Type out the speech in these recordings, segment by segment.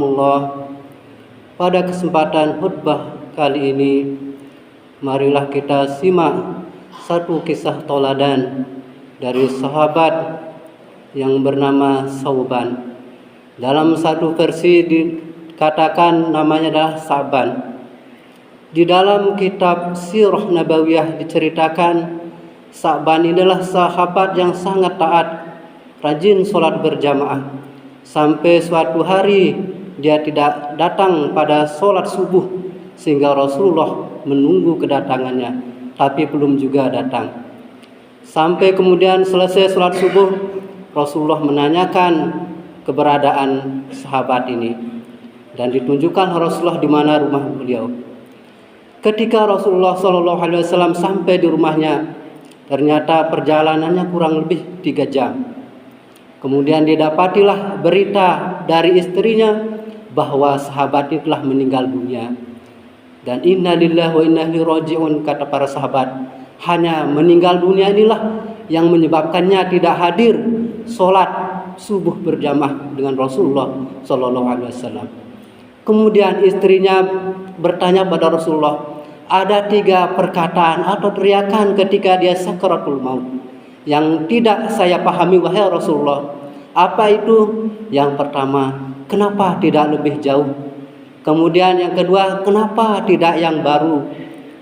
Allah. Pada kesempatan khutbah kali ini, marilah kita simak satu kisah toladan dari sahabat yang bernama Sauban. Dalam satu versi dikatakan namanya adalah Saban. Di dalam kitab Sirah Nabawiyah diceritakan Saban adalah sahabat yang sangat taat, rajin sholat berjamaah. Sampai suatu hari dia tidak datang pada sholat subuh, sehingga Rasulullah menunggu kedatangannya, tapi belum juga datang. Sampai kemudian selesai sholat subuh, Rasulullah menanyakan keberadaan sahabat ini, dan ditunjukkan Rasulullah di mana rumah beliau. Ketika Rasulullah SAW sampai di rumahnya, ternyata perjalanannya kurang lebih 3 jam. Kemudian didapatilah berita dari istrinya bahwa sahabat itu telah meninggal dunia. Dan inna lillahi wa inna ilaihi raji'un, kata para sahabat. Hanya meninggal dunia inilah yang menyebabkannya tidak hadir sholat subuh berjamaah dengan Rasulullah SAW. Kemudian istrinya bertanya pada Rasulullah, ada 3 perkataan atau teriakan ketika dia sakaratul maut yang tidak saya pahami wahai Rasulullah. Apa itu? Yang pertama, kenapa tidak lebih jauh? Kemudian yang kedua, kenapa tidak yang baru?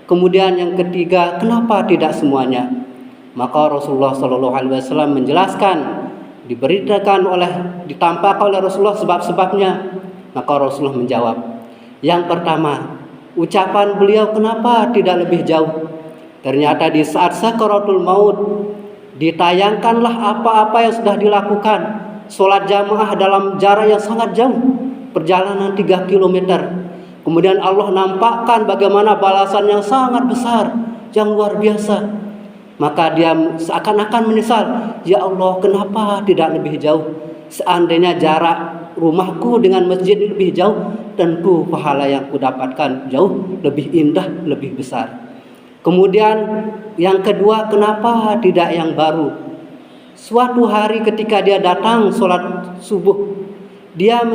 Kemudian yang ketiga, kenapa tidak semuanya? Maka Rasulullah SAW menjelaskan, ditampakkan oleh Rasulullah sebab-sebabnya. Maka Rasulullah menjawab, yang pertama, ucapan beliau kenapa tidak lebih jauh? Ternyata di saat sakaratul maut ditayangkanlah apa-apa yang sudah dilakukan. Sholat jamaah dalam jarak yang sangat jauh, perjalanan 3 km. Kemudian Allah nampakkan bagaimana balasan yang sangat besar, yang luar biasa. Maka dia seakan-akan menyesal, ya Allah, kenapa tidak lebih jauh? Seandainya jarak rumahku dengan masjid lebih jauh, tentu pahala yang kudapatkan jauh lebih indah, lebih besar. Kemudian yang kedua, kenapa tidak yang baru? Suatu hari ketika dia datang sholat subuh, dia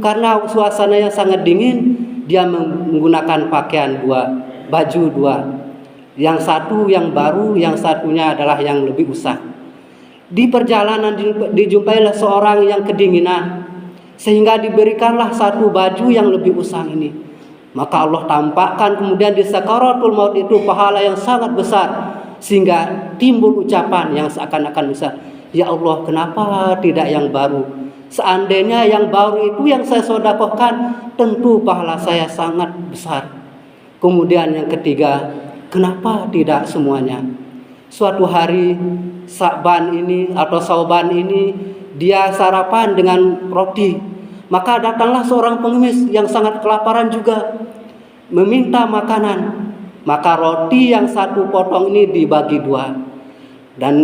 karena suasana yang sangat dingin, dia menggunakan pakaian 2, baju 2. Yang satu yang baru, yang satunya adalah yang lebih usang. Di perjalanan dijumpailah seorang yang kedinginan, sehingga diberikanlah satu baju yang lebih usang ini. Maka Allah tampakkan kemudian di sakaratul maut itu pahala yang sangat besar, sehingga timbul ucapan yang seakan-akan besar, ya Allah, kenapa tidak yang baru? Seandainya yang baru itu yang saya sedekahkan, tentu pahala saya sangat besar. Kemudian yang ketiga, kenapa tidak semuanya? Suatu hari Sauban ini dia sarapan dengan roti. Maka datanglah seorang pengemis yang sangat kelaparan juga, meminta makanan. Maka roti yang 1 potong ini dibagi 2. Dan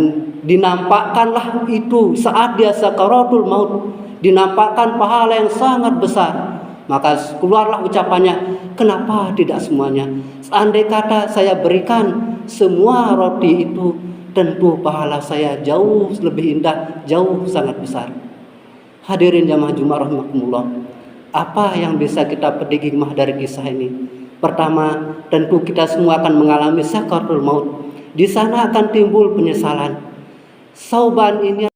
dinampakkanlah itu saat dia sakaratul maut, dinampakkan pahala yang sangat besar. Maka keluarlah ucapannya, kenapa tidak semuanya? Seandai kata saya berikan semua roti itu, tentu pahala saya jauh lebih indah, jauh sangat besar. Hadirin jamaah Jumat rahimakumullah, apa yang bisa kita petik hikmah dari kisah ini? Pertama, tentu kita semua akan mengalami sakaratul maut. Di sana akan timbul penyesalan. Sauban ini